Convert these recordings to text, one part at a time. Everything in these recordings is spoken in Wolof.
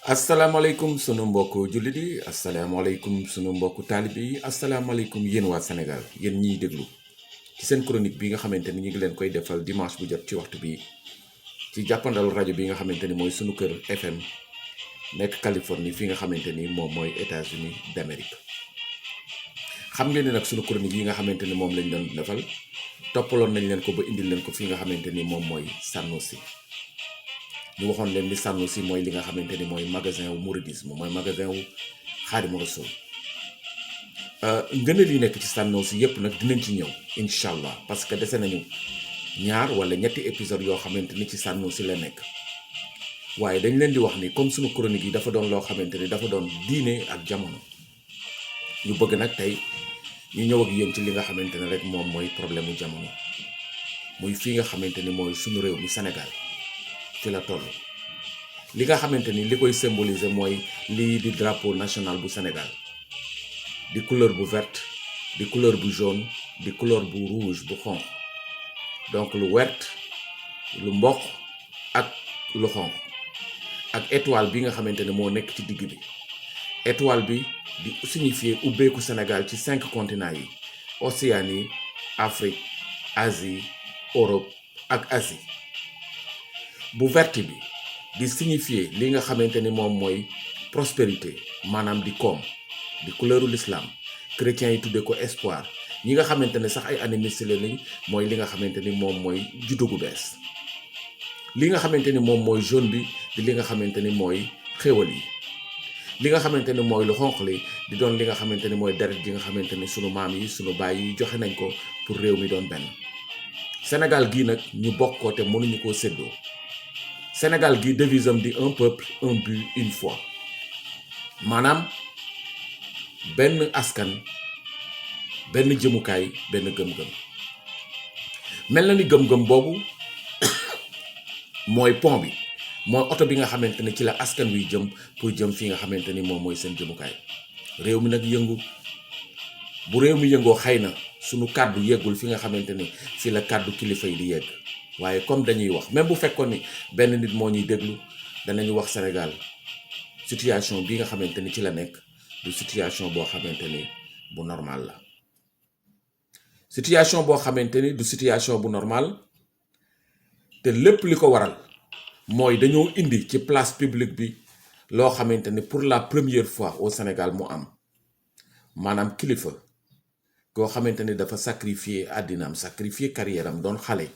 asalaamaaleykum sunu mbokku jullit yi asalaamaaleykum sunu mbokku taalib yi asalaamaaleykum yéen waa Sénégal yéen ñiy déglu ci seen chronique bi nga xamante ni ñu ngi leen koy defal dimanche bu jot ci waxtu bi ci jàppandalu rajo bi nga xamante ni mooy sunu kër FM nekk Californie fi nga xamante ni moom mooy États-Unis d'Amérique. xam ngeen ni nag sunu chronique yi nga xamante ni moom lañ doon defal toppaloon nañ leen ko ba indil leen ko fi nga xamante ni moom mooy Sanoussi. ñu waxoon leen ni Sanoussi mooy li nga xamante ni mooy magasin wu mouridisme mooy magasin wu Xaadimu Rasuul ngëneel yi nekk ci Sanoussi yépp nag dinañ ci ñëw incha allah parce que dese nañu ñaar wala ñetti épisode yoo xamante ni ci Sanoussi la nekk waaye dañ leen di wax ni comme sunu chronique yi dafa doon loo xamante ni dafa doon diine ak jamono ñu bëgg nag tey ñu ñëw ak yéen ci li nga xamante ne rek moom mooy problème mu jamono muy fii nga xamante ni mooy sunu réew mi Sénégal fi la toll li nga xamante ni li koy symboliser mooy lii di drapeau national bu Sénégal di couleur bu verte di couleur bu jaune di couleur bu rouge bu xonq donc lu vert lu mboq ak lu xonq ak étoile bi nga xamante ne moo nekk ci digg bi étoile bi di signifier ubbeeku Sénégal ci 5 continents yi Océanie Afrique Asie Europe ak Asie bu verte bi di signifier li nga xamante ni moom mooy prospérité maanaam di koom di couleuru l'islam chrétiens yi tuddee ko espoir ñi nga xamante ne sax ay animistes lañ mooy li nga xamante ni moom mooy juddu gu bees li nga xamante ni moom mooy jaune bi di li nga xamante ni mooy xéwal yi li nga xamante ni mooy lu xonq li di doon li nga xamante ni mooy deret ji nga xamante ni sunu maam yi sunu baay yi joxe nañ ko pour réew mi doon benn Sénégal gii nag ñu bokk ko te mënuñu koo séddoo Sénégal gi devise am di un peuple un but une foi maanaam benn askan benn jëmukaay benn gëm-gëm mel na ni gëm-gëm boobu mooy pont bi mooy oto bi nga xamante ni ci la askan wi jëm pour jëm fi nga xamante ni moom mooy seen jëmukaay réew mi nag yëngu bu réew mi yëngoo xëy na sunu kàddu yeggul fi nga xamante ni fi la kàddu kilifa yi di yegg waaye comme dañuy wax même bu fekkoon ni benn nit moo ñuy déglu danañu wax Sénégal situation bi nga xamante ni ci la nekk du situation boo xamante ni bu normal la situation boo xamante ni du situation bu normal te lépp li ko waral mooy dañoo indi ci place publique bi loo xamante ni pour la première fois au Sénégal mu am maanaam kilifa koo xamante ni dafa sacrifier àddinaam sacrifier carrière am doon xale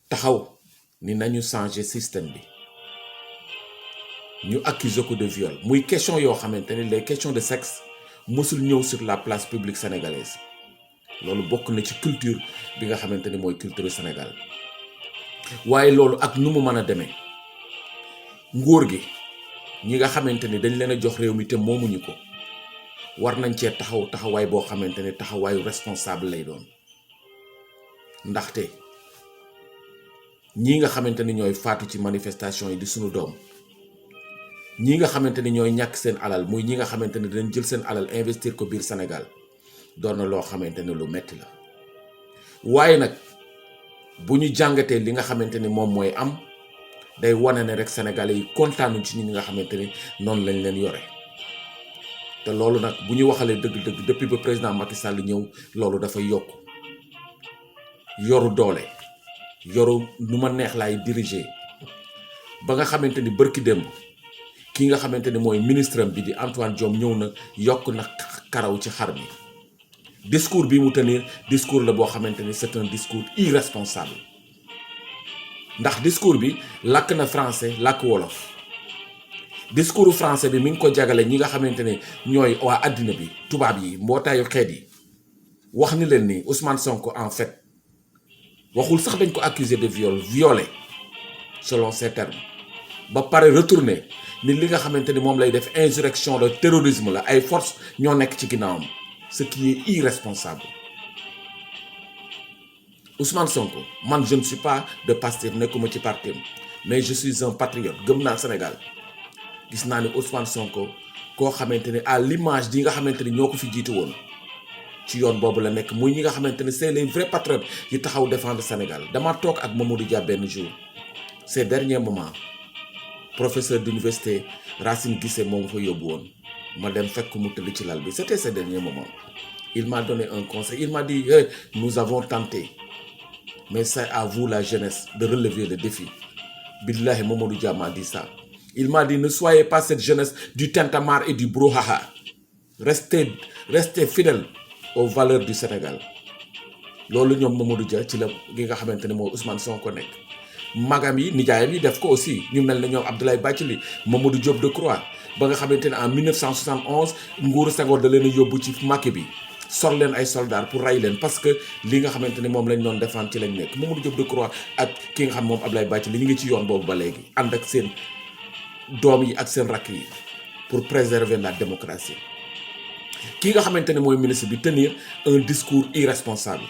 taxaw ni nañu changer système bi ñu accuser ko de viol muy question yoo xamante ni les questions de sexe mësul ñëw sur la place publique sénégalaise loolu bokk na ci culture bi nga xamante ni mooy culture Sénégal waaye loolu ak nu mu mën a demee nguur gi ñi nga xamante ni dañ leen a jox réew mi te moomuñu ko war nañ cee taxawaay boo xamante ni taxawaayu responsable lay doon ndaxte ñii nga xamante ni ñooy faatu ci manifestation yi di sunu doom ñii nga xamante ni ñooy ñàkk seen alal muy ñi nga xamante ni dañ jël seen alal investir ko biir Sénégal doon na loo xamante ni lu metti la waaye nag bu ñu jàngatee li nga xamante ni moom mooy am day wane ne rek sénégalais yi kontaanuñ ci ñi nga xamante ni noonu lañ leen yore te loolu nag bu ñu waxalee dëgg-dëgg depuis ba président Macky Sall ñëw loolu dafay yokk yoru doole yoru nu ma neex laay diriger ba nga xamante ni bërki démb ki nga xamante ni mooy ministre am bi di Antoine Diome ñëw na yokk na karaw ci xar mi discours bi mu tenir discours la boo xamante ni c'est un discours irresponsable ndax discours bi làkk na français làkk wolof discours français bi mi ngi ko jagale ñi nga xamante ne ñooy waa àddina bi tubaab yi mbootaayu xeet yi wax ni leen ni Ousmane Sonko en fait waxul sax dañ ko accusé de violé selon ses termes ba pare retourné ni li nga xamante ni moom lay def insurrection de terrorisme la ay force ñoo nekk ci ginnaawam ce qui est irresponsable Ousmane Sonko man je ne suis pas de Pastef nekkuma ci parti mais je suis un patriote gëm naa Sénégal gis naa ni Ousmane Sonko koo xamante ni à l'image di nga xamante ni ñoo ko fi jiitu woon ci yoon boobu la nekk muy ñi nga xamante ni c'est les vrais patriotes yi taxaw défendre Sénégal dama toog ak Mamadou Dia benn jour ces derniers moments professeur d'université Racine Guissé moom fa yóbbu woon ma dem fekk mu tëdd ci lal bi c'était ce dernier moment il m'a donné un conseil il m'a dit hey, nous avons tenté mais c'est à vous la jeunesse de relever le défi. Billahi Mamadou Dia m'a dit ça. Il m'a dit ne soyez pas cette jeunesse du tintamarre et du brouhaha. Restez fidèles aux valeurs du Sénégal. loolu ñoom Mamadou Dia ci la gi nga xamante ne moo Ousmane Sonko nekk magam yi nijaayam yi def ko aussi ñu mel ne ñoom Abdoulaye Bathily Mamadou Diop Decroix ba nga xamante ne en 1971 nguuru Senghor da leen a yóbbu ci Macky bi sol leen ay soldats pour rey leen parce que li nga xamante ne moom lañ doon défendre ci lañ nekk Mamadou Diop Decroix ak ki nga xam moom Abdoulaye Bathily ñu ngi ci yoon boobu ba léegi ànd ak seen doom yi ak seen rakk yi pour préserver la démocratie ki nga xamante ne mooy ministre bi tenir un discours irresponsable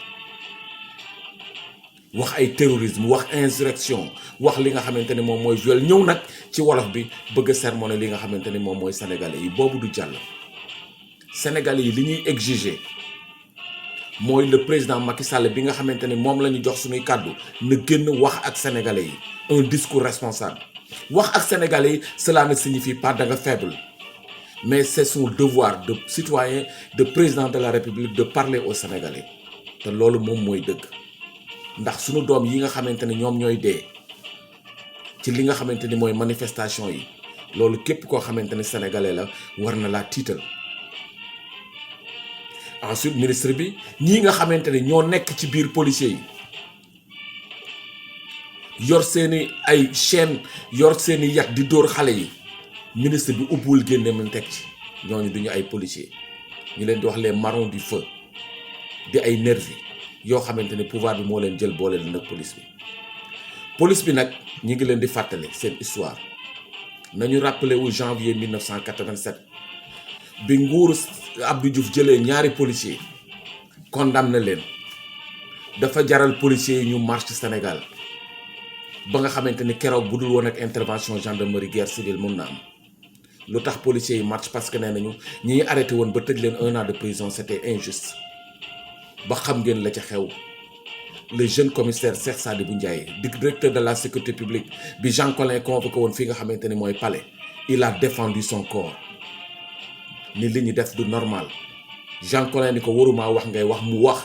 wax ay terrorisme wax insurrection wax li nga xamante ne moom mooy viol ñëw nag ci wolof bi bëgg a sermonner li nga xamante ne moom mooy sénégalais yi boobu du jàll. sénégalais yi li ñuy exiger mooy le président Macky Sall bi nga xamante ne moom la ñu jox suñuy kàddu na génn wax ak sénégalais yi un discours responsable wax ak sénégalais yi cela ne signifie pas da nga faible mais c'est son devoir de citoyen de président de la république de parler aux sénégalais te loolu moom mooy dëgg. ndax sunu doom yi nga xamante ne ñoom ñooy dee ci li nga xamante ni mooy manifestation yi loolu képp koo xamante ne sénégalais la war na laa tiital. ensuite ministre bi ñii nga xamante ne ñoo nekk ci biir policiers yi yor seeni ay chaîne yor seeni yat di dóor xale yi ministre bi ubbiwul génne mu teg ci ñooñu duñu ay policiers ñu leen di wax les marrons du feu di ay nervis yoo xamante ne pouvoir bi moo leen jël boole leen ak police bi nag ñi ngi leen di fàttali seen histoire nañu rappelé wu janvier 1987 bi nguuru Abdou Diouf jëlee ñaari policiers condamné leen dafa jaral policiers yi ñu marche Sénégal ba nga xamante ni keroog bu dul woon ak intervention gendarmerie guerre civile mun na am lu tax policiers yi marche parce que nee nañu ñi arrêté woon ba tëj leen 1 an de prison c'était injuste. ba xam ngeen la ca xew le jeune commissaire Cheikh Sadibou Ndiaye directeur de la sécurité publique bi Jean Collin convoqué woon fi nga xamante ne mooy palais il a défendu son corps ni li ñu def du normal Jean Collin ni ko waruma wax ngay wax mu wax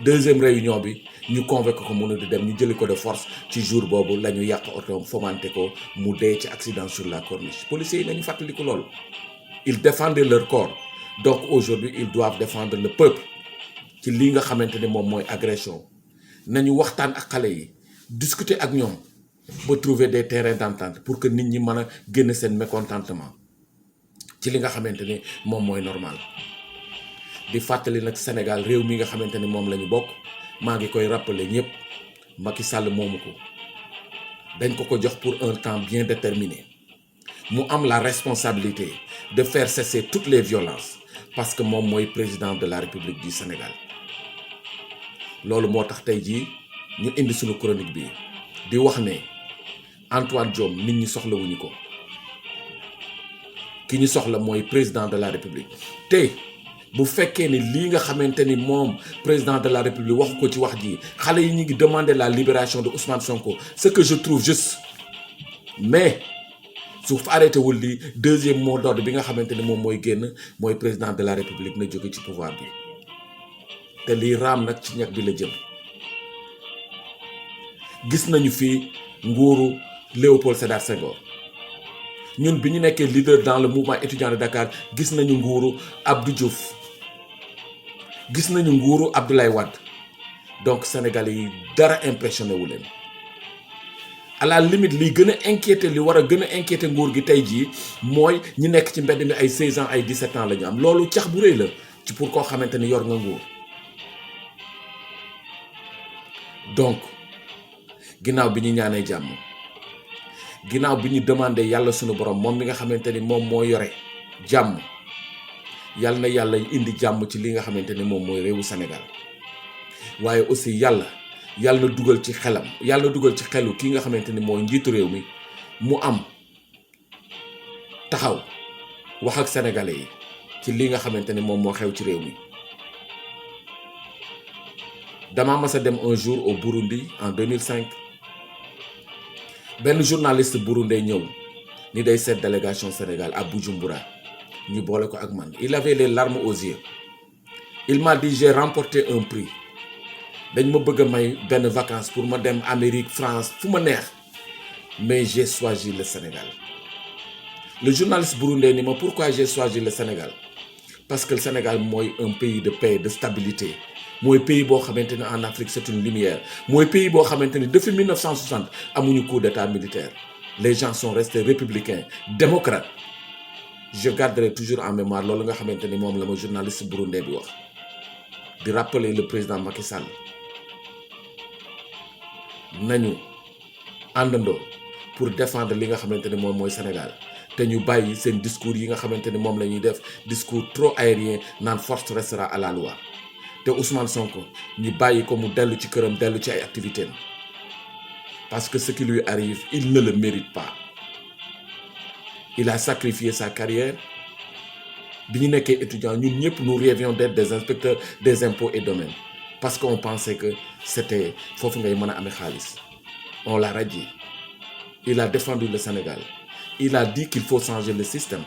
deuxième réunion bi ñu convoqué ko mënu di dem ñu jëli ko de force ci jour boobu la ñu yàq otoom fomenté ko mu dee ci accident sur la corniche policiers yi nañu fàttali ko loolu ils défendaient leur corps donc aujourd'hui ils doivent défendre le peuple ci lii nga xamante ne moom mooy agression nañu waxtaan ak xale yi discuter ak ñoom ba trouver des terrains d'entente pour que nit ñi mën a génn seen mécontentement ci li nga xamante ne moom mooy normal di fàttali nag Sénégal réew mi nga xamante ne moom la ñu bokk maa ngi koy rappeler ñëpp Macky Sall moomu ko dañ ko jox pour un temps bien déterminé mu am la responsabilité de faire cesser toutes les violences parce que moom mooy président de la République du Sénégal. loolu moo tax tey jii ñu indi suñu chronique bi di wax ne Antoine Diome nit ñi soxlawuñu ko ki ñu soxla mooy président de la république te bu fekkee ni lii nga xamante ni moom président de la république waxu ko ci wax ji xale yi ñu ngi demander la libération de Ousmane Sonko ce que je trouve juste mais su arrêté wul lii deuxième mot d'ordre bi nga xamante ni moom mooy génn mooy président de la république na jóge ci pouvoir bi. te lii raam nag ci ñag bi la jëm gis nañu fi nguuru Léopold Sédar Senghor ñun bi ñu nekkee leader dans le mouvement étudiant de Dakar gis nañu nguuru Abdou Diouf gis nañu nguuru Abdoulaye Wade donc Sénégalais yi dara impressionné wu leen à la limite li gën a inquiété li war a gën a inquiété nguur gi tey jii mooy ñi nekk ci mbedd mi ay 16 ans ay 17 ans la ñu am loolu cax bu rëy la ci pour koo xamante ni yor nga nguur. donc ginnaaw bi ñu ñaanee jàmm ginnaaw bi ñu demandé yàlla sunu borom moom mi nga xamante ni moom moo yore jàmm yàlla na yàlla indi jàmm ci li nga xamante ni moom mooy réewu Sénégal waaye aussi yàlla na dugal ci xelam yàlla na dugal ci xelu ki nga xamante ni mooy njiitu réew mi mu am taxaw wax ak sénégalais yi ci li nga xamante ni moom moo xew ci réew mi. dama mas a dem un jour au Burundi en 2005 benn journaliste burundais ñëw ni day seet délégation Sénégal à Bujumbura ñu boole ko ak man il avait les larmes aux yeux il m'a dit j'ai remporté un prix dañ ma bëgg a may benn vacances pour ma dem Amérique France fu ma neex mais j'ai choisi le Sénégal le journaliste burundais ni ma pourquoi j'ai choisi le Sénégal parce que le Sénégal mooy un pays de paix de stabilité mooy pays boo xamante ne en Afrique c'est une lumière mooy pays boo xamante ni depuis 1960 amuñu coup d'état militaire les gens sont restés républicains démocrates je garderai toujours en mémoire loolu nga xamante ni moom la ma journaliste burundais bi wax di rappeler le président Macky Sall nañu àndandoo pour défendre li nga xamante ni moom mooy Sénégal te ñu bàyyi seen discours yi nga xamante ni moom la ñuy def discours trop aérien naan force restera à la loi te Ousmane Sonko ñu bàyyi ko mu dellu ci këram dellu ci ay activités parce que ce qui lui arrive il ne le mérite pas il a sacrifié sa carrière bi ñu nekkee étudiant ñun ñëpp nous rêvions d'être des inspecteurs des impôts et domaines parce qu'on pensait que c'était foofu ngay mën a amee xaalis on l'a radié il a défendu le Sénégal il a dit qu'il faut changer le système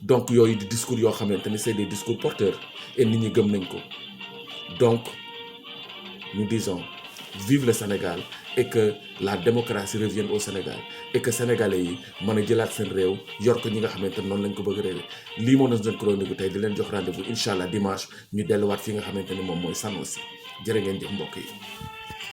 donc yooyu di discours yoo xamante ni c'est des discours porteurs et nit ñi gëm nañ ko donc nous disons vive le Sénégal et que la démocratie revienne au Sénégal et que sénégalais yi mën a jëlaat seen réew yor ko ñi nga xamante ne noonu lañ ko bëgg a réew lii moo doon seen chronique bu tey di leen jox rendez-vous incha allah dimanche ñu delluwaat fi nga xamante ni moom mooy Sanosi jërë ngeen jëf mbokk yi.